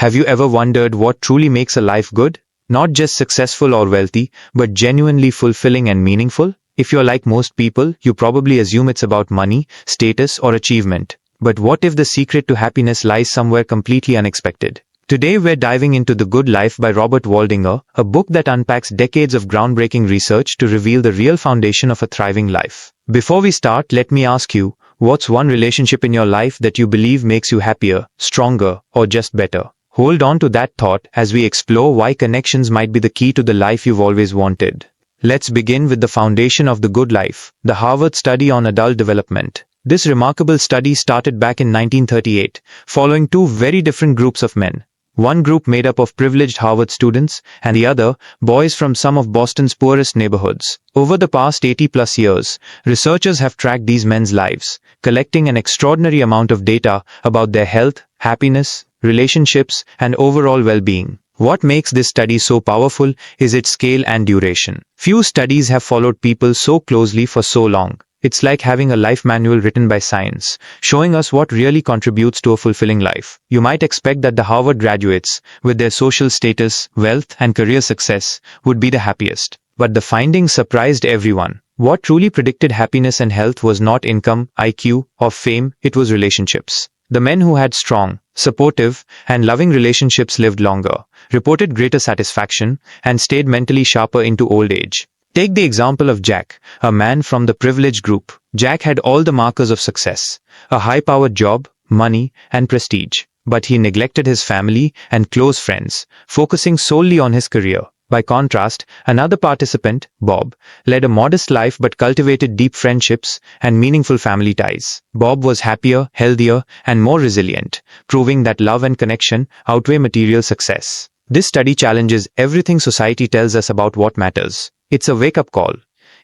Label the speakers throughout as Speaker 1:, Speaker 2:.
Speaker 1: Have you ever wondered what truly makes a life good? Not just successful or wealthy, but genuinely fulfilling and meaningful? If you're like most people, you probably assume it's about money, status, or achievement. But what if the secret to happiness lies somewhere completely unexpected? Today we're diving into The Good Life by Robert Waldinger, a book that unpacks decades of groundbreaking research to reveal the real foundation of a thriving life. Before we start, let me ask you, what's one relationship in your life that you believe makes you happier, stronger, or just better? Hold on to that thought as we explore why connections might be the key to the life you've always wanted. Let's begin with the foundation of the good life, the Harvard study on adult development. This remarkable study started back in 1938, following two very different groups of men. One group made up of privileged Harvard students, and the other, boys from some of Boston's poorest neighborhoods. Over the past 80+ years, researchers have tracked these men's lives, collecting an extraordinary amount of data about their health, happiness, relationships, and overall well-being. What makes this study so powerful is its scale and duration. Few studies have followed people so closely for so long. It's like having a life manual written by science, showing us what really contributes to a fulfilling life. You might expect that the Harvard graduates, with their social status, wealth, and career success, would be the happiest. But the findings surprised everyone. What truly predicted happiness and health was not income, IQ, or fame, it was relationships. The men who had strong, supportive, and loving relationships lived longer, reported greater satisfaction, and stayed mentally sharper into old age. Take the example of Jack, a man from the privileged group. Jack had all the markers of success, a high-powered job, money, and prestige. But he neglected his family and close friends, focusing solely on his career. By contrast, another participant, Bob, led a modest life but cultivated deep friendships and meaningful family ties. Bob was happier, healthier, and more resilient, proving that love and connection outweigh material success. This study challenges everything society tells us about what matters. It's a wake-up call.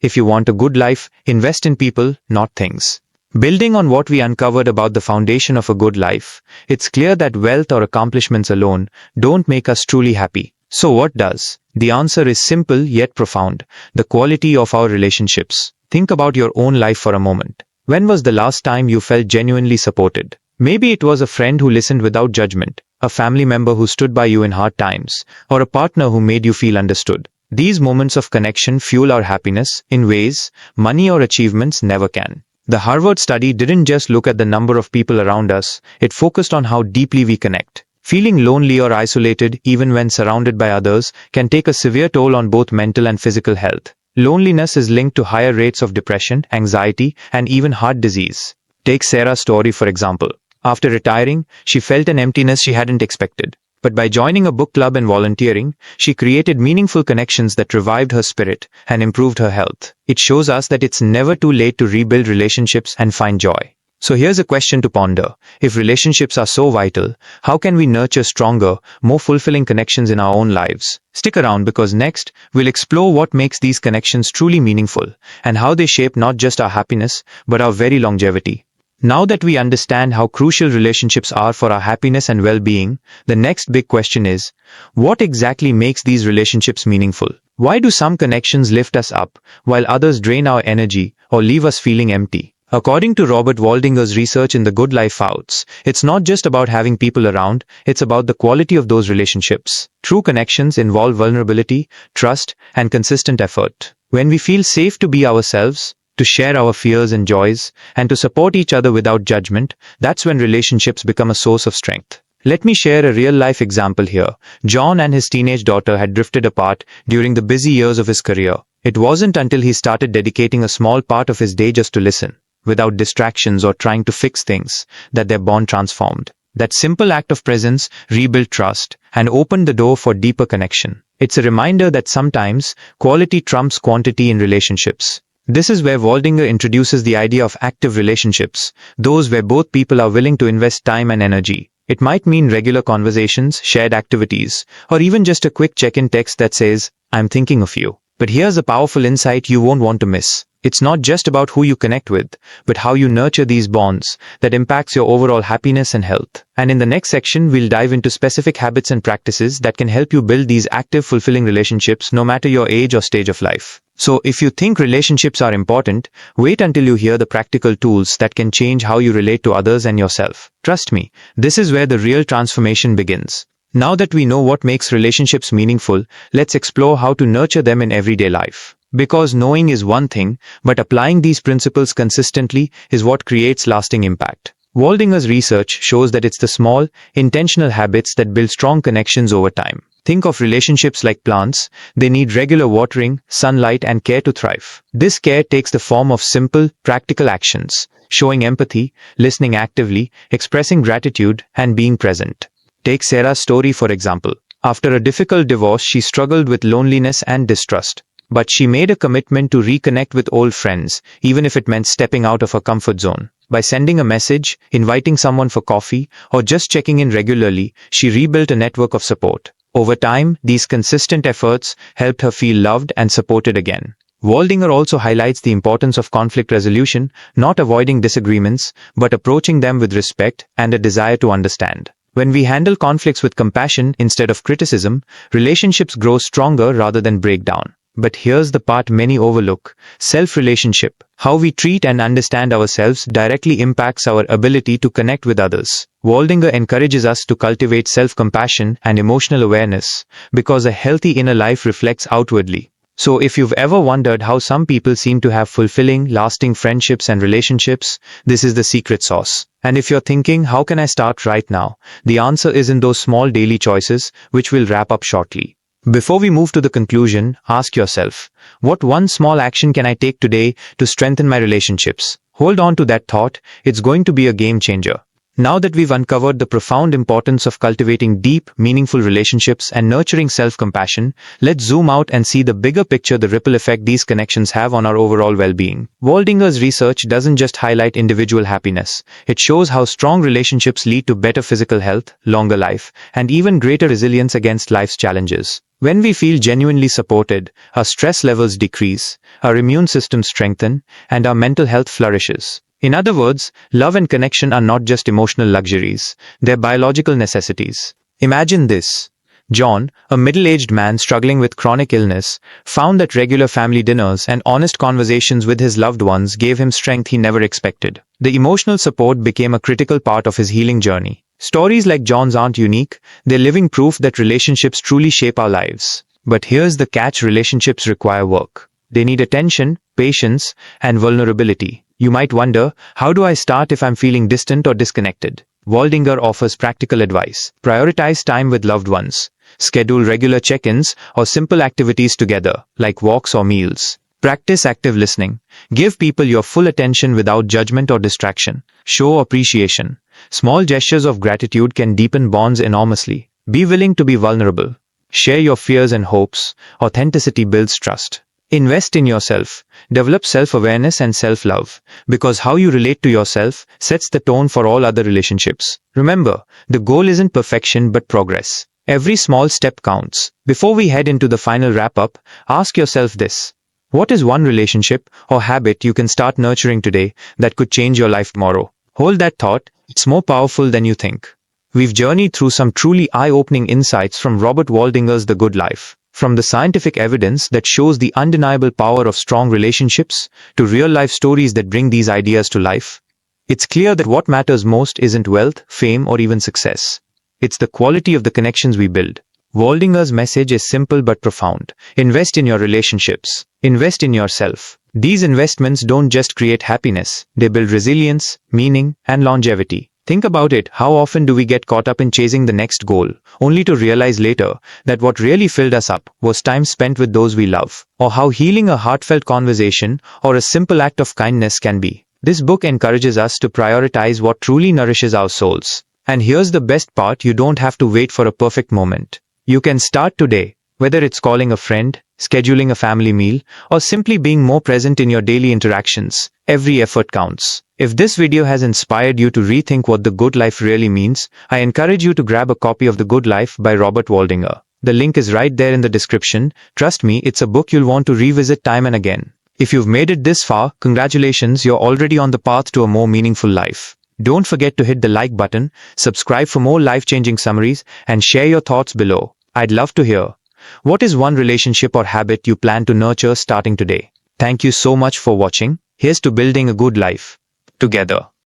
Speaker 1: If you want a good life, invest in people, not things. Building on what we uncovered about the foundation of a good life, it's clear that wealth or accomplishments alone don't make us truly happy. So what does? The answer is simple yet profound: the quality of our relationships. Think about your own life for a moment. When was the last time you felt genuinely supported? Maybe it was a friend who listened without judgment, a family member who stood by you in hard times, or a partner who made you feel understood. These moments of connection fuel our happiness in ways money or achievements never can. The Harvard study didn't just look at the number of people around us, it focused on how deeply we connect. Feeling lonely or isolated, even when surrounded by others, can take a severe toll on both mental and physical health. Loneliness is linked to higher rates of depression, anxiety, and even heart disease. Take Sarah's story for example. After retiring, she felt an emptiness she hadn't expected. But by joining a book club and volunteering, she created meaningful connections that revived her spirit and improved her health. It shows us that it's never too late to rebuild relationships and find joy. So here's a question to ponder. If relationships are so vital, how can we nurture stronger, more fulfilling connections in our own lives? Stick around because next, we'll explore what makes these connections truly meaningful and how they shape not just our happiness, but our very longevity. Now that we understand how crucial relationships are for our happiness and well-being, the next big question is, what exactly makes these relationships meaningful? Why do some connections lift us up, while others drain our energy or leave us feeling empty? According to Robert Waldinger's research in The Good Life Outs, it's not just about having people around, it's about the quality of those relationships. True connections involve vulnerability, trust, and consistent effort. When we feel safe to be ourselves, to share our fears and joys, and to support each other without judgment, that's when relationships become a source of strength. Let me share a real-life example here. John and his teenage daughter had drifted apart during the busy years of his career. It wasn't until he started dedicating a small part of his day just to listen, without distractions or trying to fix things, that their bond transformed. That simple act of presence rebuilt trust and opened the door for deeper connection. It's a reminder that sometimes quality trumps quantity in relationships. This is where Waldinger introduces the idea of active relationships, those where both people are willing to invest time and energy. It might mean regular conversations, shared activities, or even just a quick check-in text that says, "I'm thinking of you." But here's a powerful insight you won't want to miss. It's not just about who you connect with, but how you nurture these bonds that impacts your overall happiness and health. And in the next section, we'll dive into specific habits and practices that can help you build these active, fulfilling relationships no matter your age or stage of life. So if you think relationships are important, wait until you hear the practical tools that can change how you relate to others and yourself. Trust me, this is where the real transformation begins. Now that we know what makes relationships meaningful, let's explore how to nurture them in everyday life. Because knowing is one thing, but applying these principles consistently is what creates lasting impact. Waldinger's research shows that it's the small, intentional habits that build strong connections over time. Think of relationships like plants. They need regular watering, sunlight, and care to thrive. This care takes the form of simple, practical actions, showing empathy, listening actively, expressing gratitude, and being present. Take Sarah's story for example. After a difficult divorce, she struggled with loneliness and distrust. But she made a commitment to reconnect with old friends, even if it meant stepping out of her comfort zone. By sending a message, inviting someone for coffee, or just checking in regularly, she rebuilt a network of support. Over time, these consistent efforts helped her feel loved and supported again. Waldinger also highlights the importance of conflict resolution, not avoiding disagreements, but approaching them with respect and a desire to understand. When we handle conflicts with compassion instead of criticism, relationships grow stronger rather than break down. But here's the part many overlook: self-relationship. How we treat and understand ourselves directly impacts our ability to connect with others. Waldinger encourages us to cultivate self-compassion and emotional awareness, because a healthy inner life reflects outwardly. So if you've ever wondered how some people seem to have fulfilling, lasting friendships and relationships, this is the secret sauce. And if you're thinking, how can I start right now? The answer is in those small daily choices, which we'll wrap up shortly. Before we move to the conclusion, ask yourself, what one small action can I take today to strengthen my relationships? Hold on to that thought, it's going to be a game changer. Now that we've uncovered the profound importance of cultivating deep, meaningful relationships and nurturing self-compassion, let's zoom out and see the bigger picture, the ripple effect these connections have on our overall well-being. Waldinger's research doesn't just highlight individual happiness. It shows how strong relationships lead to better physical health, longer life, and even greater resilience against life's challenges. When we feel genuinely supported, our stress levels decrease, our immune system strengthens, and our mental health flourishes. In other words, love and connection are not just emotional luxuries, they're biological necessities. Imagine this. John, a middle-aged man struggling with chronic illness, found that regular family dinners and honest conversations with his loved ones gave him strength he never expected. The emotional support became a critical part of his healing journey. Stories like John's aren't unique, they're living proof that relationships truly shape our lives. But here's the catch: relationships require work. They need attention, patience, and vulnerability. You might wonder, how do I start if I'm feeling distant or disconnected? Waldinger offers practical advice. Prioritize time with loved ones. Schedule regular check-ins or simple activities together, like walks or meals. Practice active listening. Give people your full attention without judgment or distraction. Show appreciation. Small gestures of gratitude can deepen bonds enormously. Be willing to be vulnerable. Share your fears and hopes. Authenticity builds trust. Invest in yourself. Develop self-awareness and self-love, because how you relate to yourself sets the tone for all other relationships. Remember, the goal isn't perfection but progress. Every small step counts. Before we head into the final wrap-up, ask yourself this. What is one relationship or habit you can start nurturing today that could change your life tomorrow? Hold that thought, it's more powerful than you think. We've journeyed through some truly eye-opening insights from Robert Waldinger's The Good Life. From the scientific evidence that shows the undeniable power of strong relationships to real-life stories that bring these ideas to life, it's clear that what matters most isn't wealth, fame, or even success. It's the quality of the connections we build. Waldinger's message is simple but profound. Invest in your relationships. Invest in yourself. These investments don't just create happiness, they build resilience, meaning, and longevity. Think about it, how often do we get caught up in chasing the next goal, only to realize later that what really filled us up was time spent with those we love, or how healing a heartfelt conversation or a simple act of kindness can be. This book encourages us to prioritize what truly nourishes our souls. And here's the best part: you don't have to wait for a perfect moment. You can start today, whether it's calling a friend, scheduling a family meal, or simply being more present in your daily interactions. Every effort counts. If this video has inspired you to rethink what the good life really means, I encourage you to grab a copy of The Good Life by Robert Waldinger. The link is right there in the description. Trust me, it's a book you'll want to revisit time and again. If you've made it this far, congratulations, you're already on the path to a more meaningful life. Don't forget to hit the like button, subscribe for more life-changing summaries, and share your thoughts below. I'd love to hear. What is one relationship or habit you plan to nurture starting today? Thank you so much for watching. Here's to building a good life together.